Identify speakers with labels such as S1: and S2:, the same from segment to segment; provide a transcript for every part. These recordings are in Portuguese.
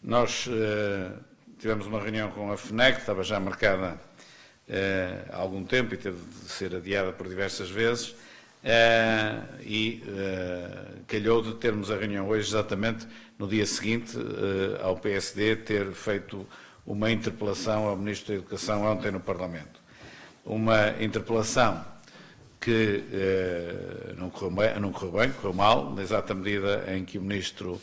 S1: Nós tivemos uma reunião com a FNEC, estava já marcada há algum tempo e teve de ser adiada por diversas vezes, calhou de termos a reunião hoje exatamente no dia seguinte ao PSD ter feito uma interpelação ao Ministro da Educação ontem no Parlamento. Uma interpelação que não correu bem, correu mal, na exata medida em que o Ministro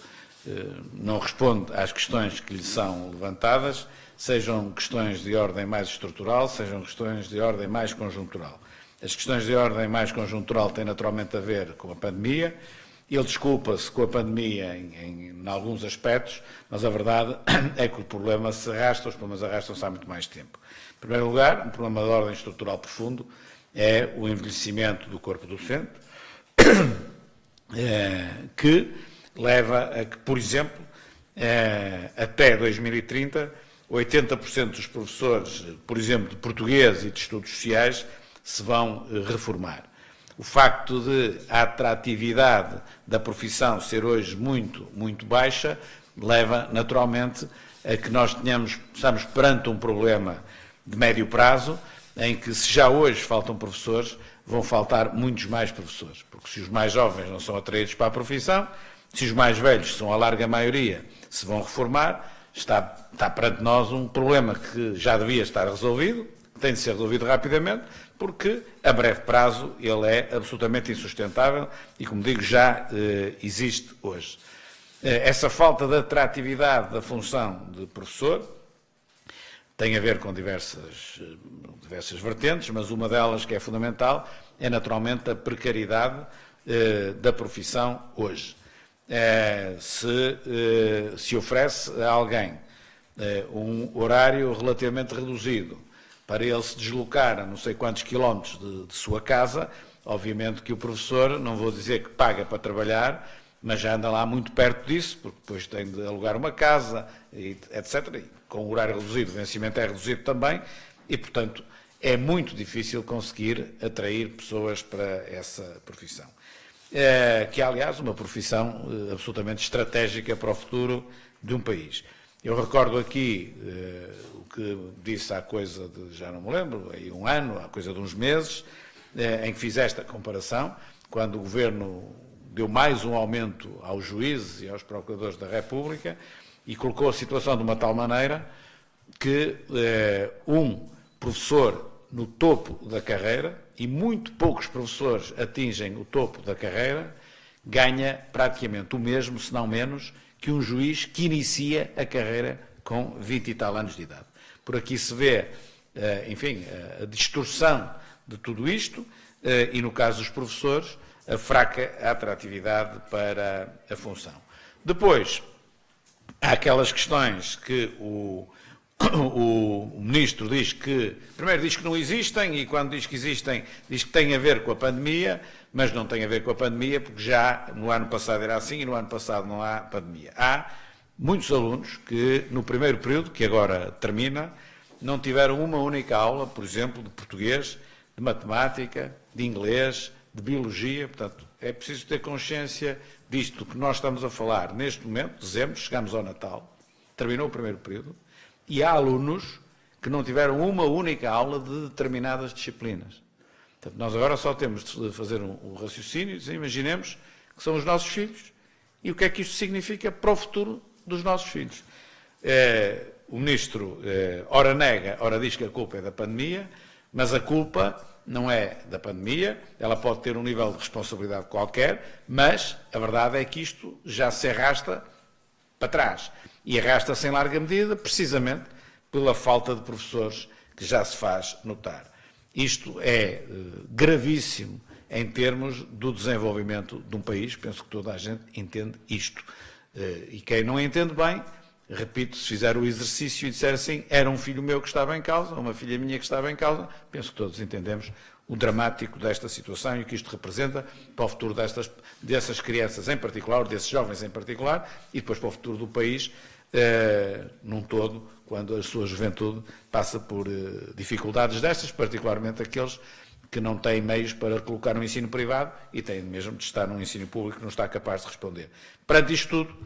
S1: não responde às questões que lhe são levantadas, sejam questões de ordem mais estrutural, sejam questões de ordem mais conjuntural. As questões de ordem mais conjuntural têm naturalmente a ver com a pandemia. Ele desculpa-se com a pandemia em alguns aspectos, mas a verdade é que o problema se arrasta, os problemas arrastam-se há muito mais tempo. Em primeiro lugar, um problema de ordem estrutural profundo é o envelhecimento do corpo docente, que leva a que, por exemplo, até 2030, 80% dos professores, por exemplo, de português e de estudos sociais, se vão reformar. O facto de a atratividade da profissão ser hoje muito baixa, leva naturalmente a que nós estamos perante um problema de médio prazo, em que se já hoje faltam professores, vão faltar muitos mais professores, porque se os mais jovens não são atraídos para a profissão, se os mais velhos, são a larga maioria, se vão reformar, está perante nós um problema que já devia estar resolvido, tem de ser resolvido rapidamente, porque a breve prazo ele é absolutamente insustentável e, como digo, já existe hoje. Essa falta de atratividade da função de professor tem a ver com diversas vertentes, mas uma delas que é fundamental é naturalmente a precariedade da profissão hoje. Se oferece a alguém um horário relativamente reduzido para ele se deslocar a não sei quantos quilómetros de sua casa, obviamente que o professor, não vou dizer que paga para trabalhar, mas já anda lá muito perto disso, porque depois tem de alugar uma casa, etc. E com o horário reduzido, o vencimento é reduzido também, e, portanto, é muito difícil conseguir atrair pessoas para essa profissão. Que é, aliás, uma profissão absolutamente estratégica para o futuro de um país. Eu recordo aqui o que disse há coisa de, já não me lembro, aí um ano, há coisa de uns meses, em que fiz esta comparação, quando o Governo deu mais um aumento aos juízes e aos procuradores da República e colocou a situação de uma tal maneira que um professor no topo da carreira, e muito poucos professores atingem o topo da carreira, ganha praticamente o mesmo, se não menos, que um juiz que inicia a carreira com 20 e tal anos de idade. Por aqui se vê, enfim, a distorção de tudo isto e, no caso dos professores, a fraca atratividade para a função. Depois, há aquelas questões que o Ministro diz que, primeiro diz que não existem e quando diz que existem, diz que tem a ver com a pandemia, mas não tem a ver com a pandemia porque já no ano passado era assim e no ano passado não há pandemia. Há muitos alunos que no primeiro período, que agora termina, não tiveram uma única aula, por exemplo, de português, de matemática, de inglês, de biologia, portanto, é preciso ter consciência disto que nós estamos a falar neste momento, dezembro, chegamos ao Natal, terminou o primeiro período, e há alunos que não tiveram uma única aula de determinadas disciplinas. Portanto, nós agora só temos de fazer um raciocínio e dizer, imaginemos que são os nossos filhos e o que é que isto significa para o futuro dos nossos filhos. O Ministro ora nega, ora diz que a culpa é da pandemia, mas a culpa não é da pandemia, ela pode ter um nível de responsabilidade qualquer, mas a verdade é que isto já se arrasta para trás. E arrasta-se em larga medida, precisamente, pela falta de professores que já se faz notar. Isto é gravíssimo em termos do desenvolvimento de um país, penso que toda a gente entende isto. E quem não entende bem, repito, se fizer o exercício e disser assim, era um filho meu que estava em causa, uma filha minha que estava em causa, penso que todos entendemos o dramático desta situação e o que isto representa para o futuro dessas crianças em particular, desses jovens em particular, e depois para o futuro do país num todo, quando a sua juventude passa por dificuldades destas, particularmente aqueles que não têm meios para colocar no ensino privado e têm mesmo de estar num ensino público que não está capaz de responder. Perante isto tudo,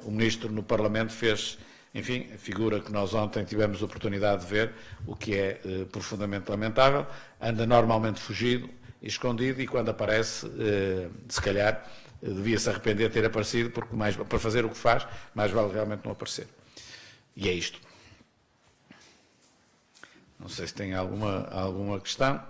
S1: O Ministro no Parlamento fez, enfim, a figura que nós ontem tivemos a oportunidade de ver, o que é profundamente lamentável, anda normalmente fugido, escondido, e quando aparece, se calhar, devia-se arrepender de ter aparecido, porque para fazer o que faz, mais vale realmente não aparecer. E é isto. Não sei se tem alguma questão.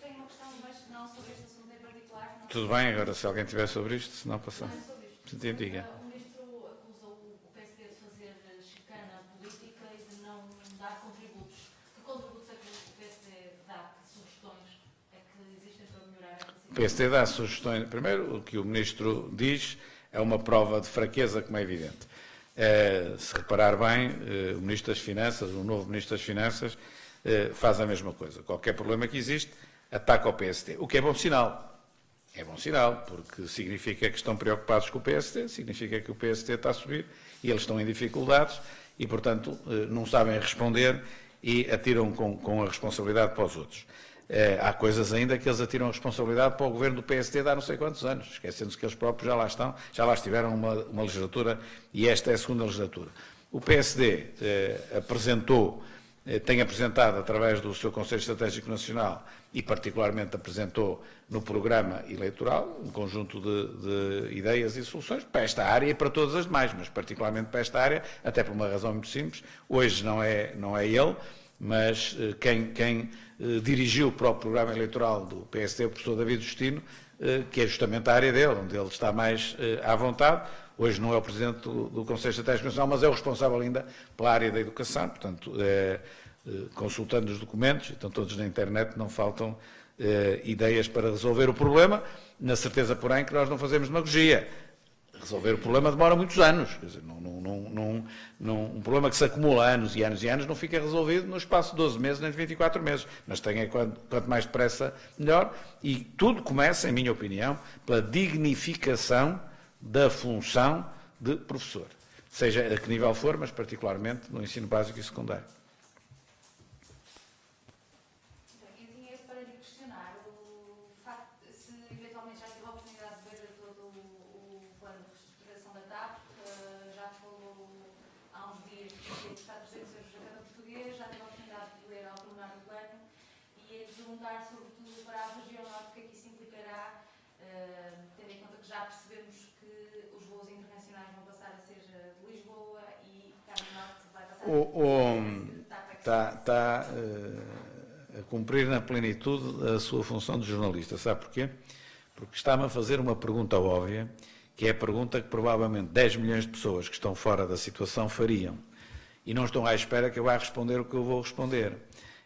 S2: Tenho uma questão, mas não sobre este assunto em particular. Não.
S1: Tudo bem, agora se alguém tiver sobre isto, se não passar.
S2: Não é sobre isto.
S1: Diga.
S2: O Ministro acusou o PSD de fazer chicana política e de não dar contributos. Que contributos é que o PSD dá? Que sugestões é que existem para melhorar esta situação?
S1: O PSD dá sugestões. Primeiro, o que o Ministro diz é uma prova de fraqueza, como é evidente. Se reparar bem, o Ministro das Finanças, o novo Ministro das Finanças, faz a mesma coisa. Qualquer problema que existe, ataca o PSD. O que é bom sinal. É bom sinal, porque significa que estão preocupados com o PSD, significa que o PSD está a subir e eles estão em dificuldades e, portanto, não sabem responder e atiram com a responsabilidade para os outros. Há coisas ainda que eles atiram a responsabilidade para o governo do PSD de há não sei quantos anos, esquecendo-se que eles próprios já lá estão, já lá estiveram uma legislatura e esta é a segunda legislatura. O PSD tem apresentado através do seu Conselho Estratégico Nacional e particularmente apresentou no programa eleitoral um conjunto de ideias e soluções para esta área e para todas as demais, mas particularmente para esta área, até por uma razão muito simples. Hoje não é ele, mas quem dirigiu para o programa eleitoral do PSD, o professor David Justino, que é justamente a área dele, onde ele está mais à vontade. Hoje não é o Presidente do Conselho Estratégico Nacional, mas é o responsável ainda pela área da educação, portanto, consultando os documentos, estão todos na internet, não faltam ideias para resolver o problema, na certeza, porém, que nós não fazemos demagogia. Resolver o problema demora muitos anos. Quer dizer, um problema que se acumula anos e anos e anos não fica resolvido no espaço de 12 meses nem de 24 meses. Mas quanto mais depressa, melhor. E tudo começa, em minha opinião, pela dignificação da função de professor. Seja a que nível for, mas particularmente no ensino básico e secundário.
S2: Eu tinha para lhe questionar o facto de se eventualmente já tive a oportunidade de ver todo o plano de reestruturação da TAP, já falou há uns dias que está 200 euros a cada português, já tive a oportunidade de ler ao pormenor do plano e de perguntar sobretudo para a região norte o que é que isso implicará, tendo em conta que já percebemos que os voos internacionais vão passar a ser de Lisboa e Carmo Norte vai passar a ser
S1: Está a cumprir na plenitude a sua função de jornalista. Sabe porquê? Porque está-me a fazer uma pergunta óbvia, que é a pergunta que provavelmente 10 milhões de pessoas que estão fora da situação fariam. E não estão à espera que eu vá responder o que eu vou responder.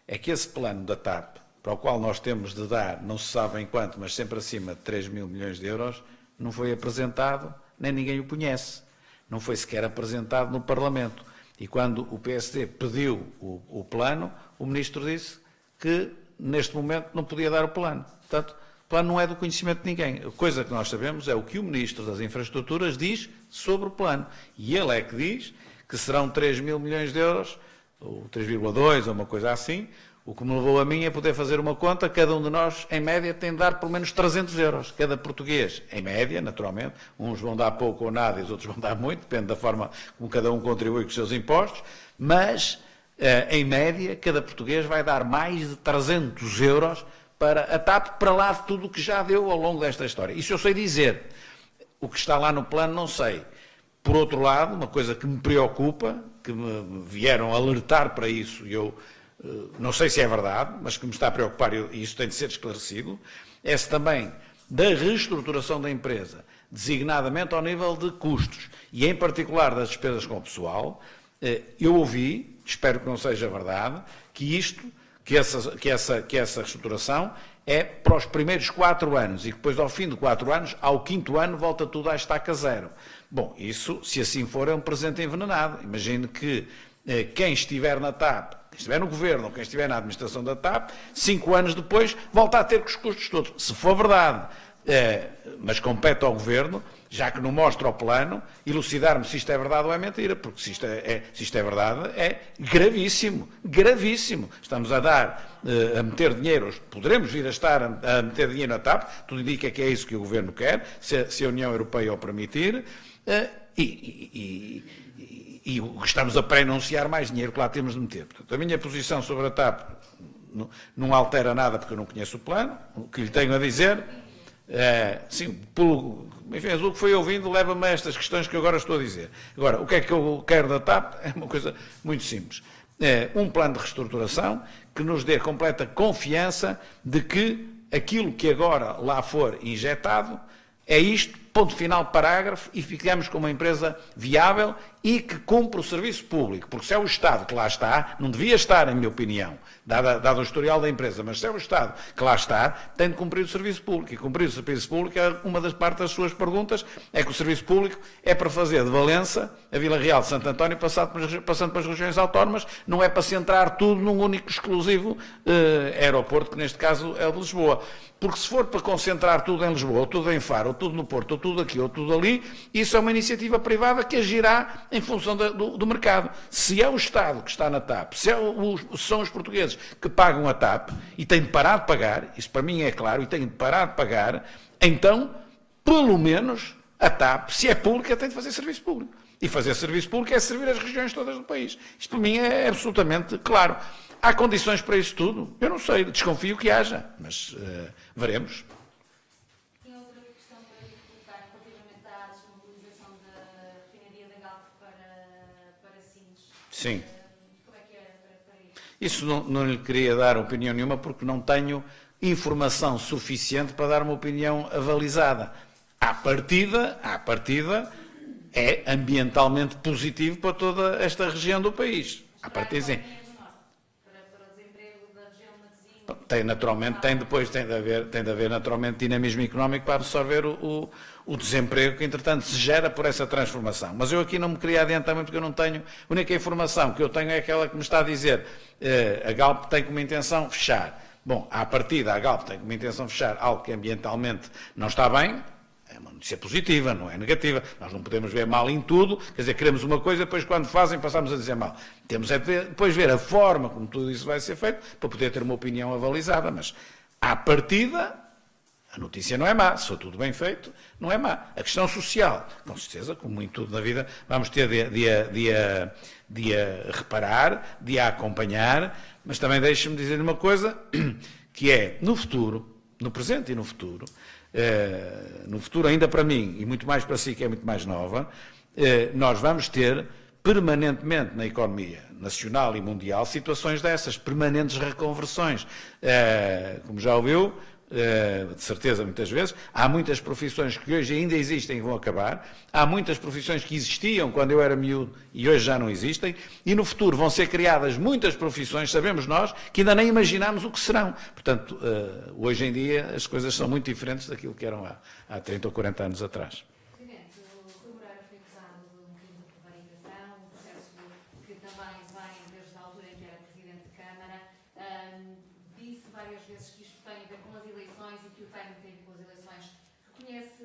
S1: É que esse plano da TAP, para o qual nós temos de dar, não se sabe em quanto, mas sempre acima de 3 mil milhões de euros, não foi apresentado, nem ninguém o conhece. Não foi sequer apresentado no Parlamento. E quando o PSD pediu o plano, o Ministro disse que, neste momento, não podia dar o plano. Portanto, o plano não é do conhecimento de ninguém. A coisa que nós sabemos é o que o Ministro das Infraestruturas diz sobre o plano. E ele é que diz que serão 3 mil milhões de euros, ou 3,2, ou uma coisa assim. O que me levou a mim é poder fazer uma conta, cada um de nós, em média, tem de dar pelo menos 300 euros. Cada português, em média, naturalmente, uns vão dar pouco ou nada e os outros vão dar muito, depende da forma como cada um contribui com os seus impostos, mas, em média, cada português vai dar mais de 300 euros para a TAP, para lá de tudo o que já deu ao longo desta história. Isso eu sei dizer. O que está lá no plano, não sei. Por outro lado, uma coisa que me preocupa, que me vieram alertar para isso, e eu não sei se é verdade, mas que me está a preocupar, e isso tem de ser esclarecido, é-se também da reestruturação da empresa, designadamente ao nível de custos, e em particular das despesas com o pessoal. Eu ouvi, espero que não seja verdade, que essa reestruturação é para os primeiros 4 anos, e depois ao fim de 4 anos, ao 5º ano, volta tudo à estaca zero. Bom, isso, se assim for, é um presente envenenado. Imagine que quem estiver na TAP, quem estiver no governo ou quem estiver na administração da TAP, 5 anos depois, volta a ter com os custos todos. Se for verdade mas compete ao Governo, já que não mostra o plano, elucidar-me se isto é verdade ou é mentira, porque se isto é verdade, é gravíssimo, gravíssimo. Estamos a meter dinheiro, poderemos vir a estar a meter dinheiro na TAP, tudo indica que é isso que o Governo quer, se a União Europeia o permitir, e estamos a pré-anunciar mais dinheiro que lá temos de meter. Portanto, a minha posição sobre a TAP não altera nada, porque eu não conheço o plano. O que lhe tenho a dizer, sim, enfim, o que foi ouvindo leva-me a estas questões que eu agora estou a dizer. Agora, o que é que eu quero da TAP? É uma coisa muito simples. É um plano de reestruturação que nos dê completa confiança de que aquilo que agora lá for injetado é isto, ponto final, parágrafo, e ficamos com uma empresa viável e que cumpre o serviço público. Porque se é o Estado que lá está, não devia estar, em minha opinião, dado o historial da empresa, mas se é o Estado que lá está, tem de cumprir o serviço público. E cumprir o serviço público, uma das partes das suas perguntas, é que o serviço público é para fazer de Valença a Vila Real de Santo António, passando pelas regiões autónomas, não é para centrar tudo num único exclusivo aeroporto, que neste caso é o de Lisboa. Porque se for para concentrar tudo em Lisboa, ou tudo em Faro, ou tudo no Porto, ou tudo aqui, ou tudo ali, isso é uma iniciativa privada que agirá em função do mercado. Se é o Estado que está na TAP, se são os portugueses que pagam a TAP, e têm de parar de pagar, isso para mim é claro, e têm de parar de pagar, então, pelo menos, a TAP, se é pública, tem de fazer serviço público. E fazer serviço público é servir as regiões todas do país. Isto para mim é absolutamente claro. Há condições para isso tudo? Eu não sei, desconfio que haja, mas veremos.
S2: Tinha outra questão para lhe colocar relativamente à desmobilização da refinaria da Galp para Sines.
S1: Sim.
S2: Como é que é para isso?
S1: Isso não lhe queria dar opinião nenhuma, porque não tenho informação suficiente para dar uma opinião avalizada. À partida, é ambientalmente positivo para toda esta região do país. À partida, sim.
S2: Para o desemprego da região de Matosinhos.
S1: Tem de haver naturalmente dinamismo económico para absorver o desemprego que, entretanto, se gera por essa transformação. Mas eu aqui não me queria adiantar muito, porque eu não tenho. A única informação que eu tenho é aquela que me está a dizer a Galp tem como intenção fechar. Bom, à partida, a Galp tem como intenção fechar algo que ambientalmente não está bem. É uma notícia positiva, não é negativa. Nós não podemos ver mal em tudo, quer dizer, queremos uma coisa, depois quando fazem passamos a dizer mal. Temos é depois ver a forma como tudo isso vai ser feito, para poder ter uma opinião avalizada, mas à partida a notícia não é má, se for tudo bem feito, não é má. A questão social, com certeza, como em tudo na vida, vamos ter de a reparar, de a acompanhar, mas também deixe-me dizer uma coisa, que é, no futuro, no presente e no futuro ainda para mim, e muito mais para si, que é muito mais nova, nós vamos ter permanentemente na economia nacional e mundial situações dessas, permanentes reconversões. Como já ouviu, de certeza muitas vezes, há muitas profissões que hoje ainda existem e vão acabar, há muitas profissões que existiam quando eu era miúdo e hoje já não existem, e no futuro vão ser criadas muitas profissões, sabemos nós, que ainda nem imaginamos o que serão. Portanto, hoje em dia as coisas são muito diferentes daquilo que eram há 30 ou 40 anos atrás.
S2: Presidente, o Rui Moreira foi acusado de um crime de prevaricação, um processo que também vem desde a altura em que era Presidente de Câmara. Disse várias vezes que isto tem a ver com as eleições e que o tem a ver com as eleições. Reconhece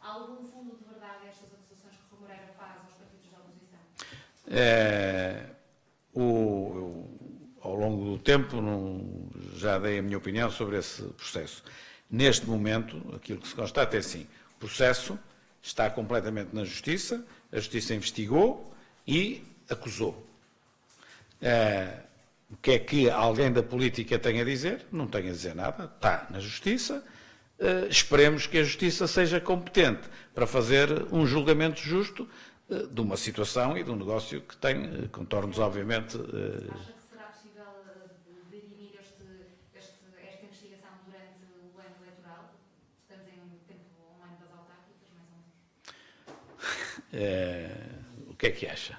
S2: algum fundo de verdade a estas acusações que o Rui Moreira faz aos partidos da oposição?
S1: Ao longo do tempo já dei a minha opinião sobre esse processo. Neste momento, aquilo que se constata é assim, o processo está completamente na Justiça, a Justiça investigou e acusou. O que é que alguém da política tem a dizer? Não tem a dizer nada, está na Justiça. Esperemos que a Justiça seja competente para fazer um julgamento justo de uma situação e de um negócio que tem contornos, obviamente.
S2: Acha que será possível dirimir esta investigação durante o ano eleitoral? Estamos em tempo online das autárquicas, mais ou menos.
S1: O que é que acha?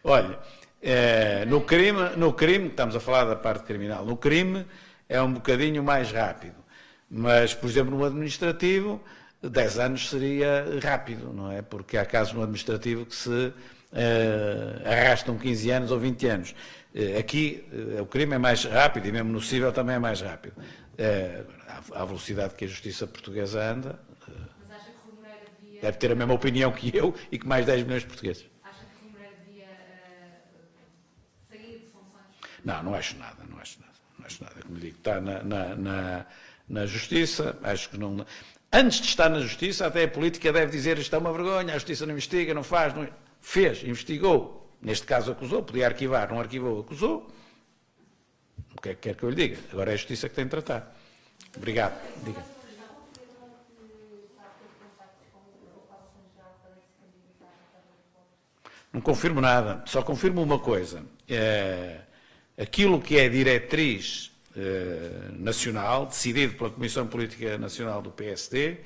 S1: Olha, no crime, estamos a falar da parte criminal, no crime é um bocadinho mais rápido, mas, por exemplo, no administrativo, 10 anos seria rápido, não é? Porque há casos no administrativo que se arrastam 15 anos ou 20 anos. Aqui o crime é mais rápido e mesmo no cível também é mais rápido. À velocidade que a justiça portuguesa anda,
S2: Mas acha que Rui Moreira devia...
S1: deve ter a mesma opinião que eu e que mais 10 milhões de portugueses.
S2: Acha que Rui Moreira devia sair de funções?
S1: Não acho nada. Como digo, está na justiça, acho que não... Antes de estar na justiça, até a política deve dizer isto é uma vergonha, a justiça não investiga, não faz, não... Fez, investigou, neste caso acusou, podia arquivar, não arquivou, acusou. O que é que quer que eu lhe diga? Agora é a justiça que tem de tratar. Obrigado. Diga. Não confirmo nada, só confirmo uma coisa. Aquilo que é diretriz nacional, decidido pela Comissão Política Nacional do PSD,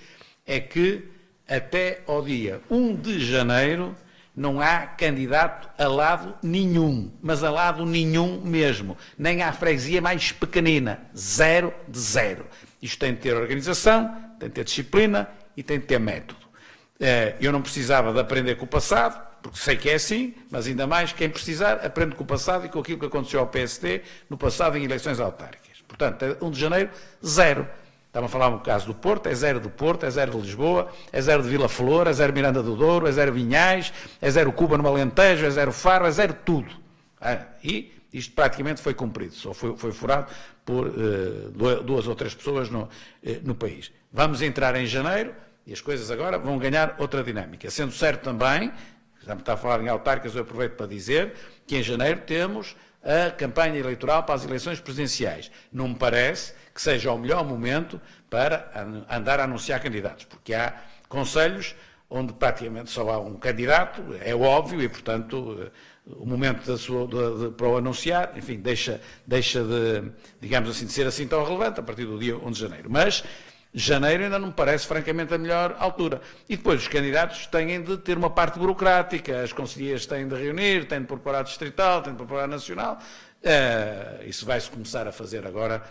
S1: é que até ao dia 1 de janeiro não há candidato a lado nenhum, mas a lado nenhum mesmo, nem à freguesia mais pequenina, 0 de 0. Isto tem de ter organização, tem de ter disciplina e tem de ter método. Eu não precisava de aprender com o passado, porque sei que é assim, mas ainda mais quem precisar aprende com o passado e com aquilo que aconteceu ao PSD no passado em eleições autárquicas. Portanto, 1 de janeiro, 0. Estava a falar um caso do Porto, é 0 do Porto, é 0 de Lisboa, é 0 de Vila Flor, é 0 Miranda do Douro, é 0 Vinhais, é 0 Cuba no Alentejo, é 0 Faro, é 0 tudo. E isto praticamente foi cumprido, só foi furado por 2 ou 3 pessoas no país. Vamos entrar em janeiro e as coisas agora vão ganhar outra dinâmica. Sendo certo também, já me está a falar em autárquicas, eu aproveito para dizer que em janeiro temos a campanha eleitoral para as eleições presidenciais. Não me parece que seja o melhor momento para andar a anunciar candidatos, porque há concelhos onde praticamente só há um candidato, é óbvio, e, portanto, o momento para o anunciar, enfim, deixa de, digamos assim, de ser assim tão relevante a partir do dia 1 de janeiro. Mas janeiro ainda não me parece, francamente, a melhor altura. E depois os candidatos têm de ter uma parte burocrática, as conselheiras têm de reunir, têm de preparar distrital, têm de preparar nacional. Isso vai-se começar a fazer agora,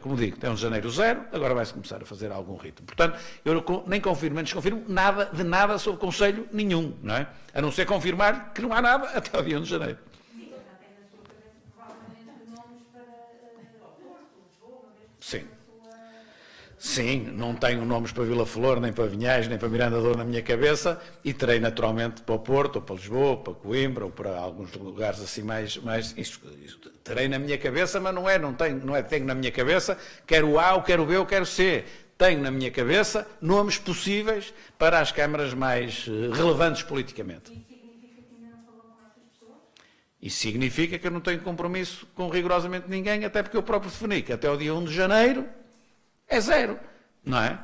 S1: como digo, tem 1 de janeiro 0, agora vai-se começar a fazer algum ritmo. Portanto, eu nem confirmo, nem desconfirmo de nada sobre o Conselho nenhum, não é? A não ser confirmar que não há nada até o dia 1 de janeiro. Sim. Sim, não tenho nomes para Vila Flor, nem para Vinhais, nem para Miranda do Douro na minha cabeça e terei naturalmente para o Porto, ou para Lisboa, ou para Coimbra, ou para alguns lugares assim mais isso terei na minha cabeça, mas tenho na minha cabeça, quero o A, ou quero o B, ou quero o C. Tenho na minha cabeça nomes possíveis para as câmaras mais relevantes politicamente. Isso significa que eu não tenho compromisso com rigorosamente ninguém, até porque eu próprio defini que até o dia 1 de janeiro é 0, não é?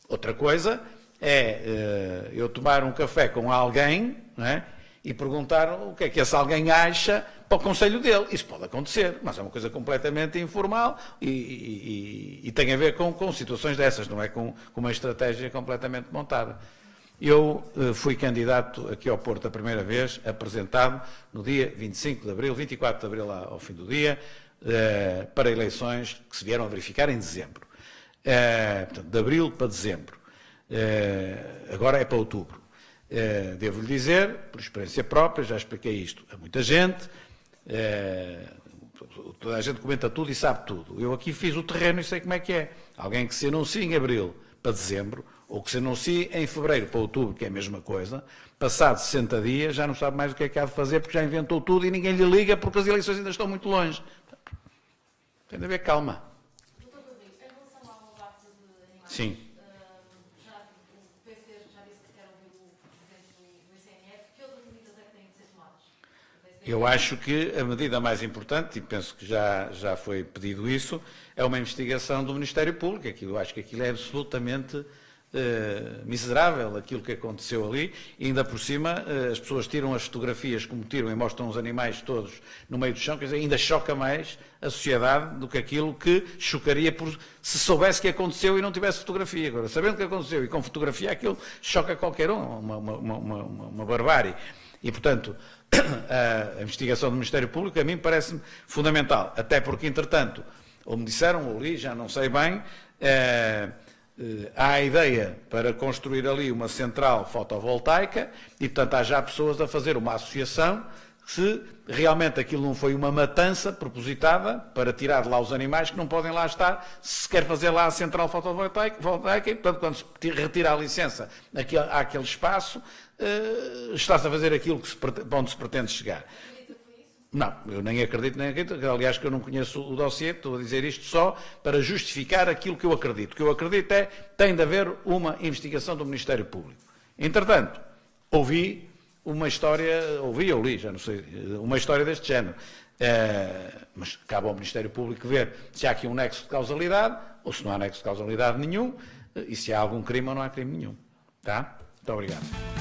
S1: Outra coisa é eu tomar um café com alguém, não é? E perguntar o que é que esse alguém acha para o conselho dele. Isso pode acontecer, mas é uma coisa completamente informal e tem a ver com situações dessas, não é com uma estratégia completamente montada. Eu fui candidato aqui ao Porto a primeira vez, apresentado no dia 25 de abril, 24 de abril ao fim do dia, para eleições que se vieram a verificar em dezembro. Portanto, de abril para dezembro. Agora é para outubro. Devo-lhe dizer, por experiência própria, já expliquei isto a muita gente, toda a gente comenta tudo e sabe tudo. Eu aqui fiz o terreno e sei como é que é. Alguém que se anuncia em abril para dezembro, ou que se anuncia em fevereiro para outubro, que é a mesma coisa, passado 60 dias já não sabe mais o que é que há de fazer porque já inventou tudo e ninguém lhe liga porque as eleições ainda estão muito longe. Tem de haver calma.
S2: Doutor Rodrigues, em relação ao abate de animais,
S1: Sim.
S2: O PSD já disse que quer ouvir o presidente do ICNF. Que outras medidas é que têm de ser tomadas?
S1: Eu acho que a medida mais importante, e penso que já foi pedido isso, é uma investigação do Ministério Público. Eu acho que aquilo é absolutamente miserável, aquilo que aconteceu ali, e ainda por cima as pessoas tiram as fotografias como tiram e mostram os animais todos no meio do chão, quer dizer, ainda choca mais a sociedade do que aquilo que chocaria se soubesse que aconteceu e não tivesse fotografia. Agora, sabendo que aconteceu e com fotografia, aquilo choca qualquer um, uma barbárie. E, portanto, a investigação do Ministério Público a mim parece-me fundamental, até porque, entretanto, ou me disseram, ou li, já não sei bem, há a ideia para construir ali uma central fotovoltaica e, portanto, há já pessoas a fazer uma associação se realmente aquilo não foi uma matança propositada para tirar de lá os animais que não podem lá estar, se quer fazer lá a central fotovoltaica e, portanto, quando se retira a licença àquele espaço, está-se a fazer aquilo onde se pretende chegar. Não, eu nem acredito, aliás que eu não conheço o dossiê, estou a dizer isto só para justificar aquilo que eu acredito. O que eu acredito é que tem de haver uma investigação do Ministério Público. Entretanto, ouvi uma história, ou li, já não sei, uma história deste género. Mas cabe ao Ministério Público ver se há aqui um nexo de causalidade, ou se não há nexo de causalidade nenhum, e se há algum crime ou não há crime nenhum. Tá? Muito obrigado.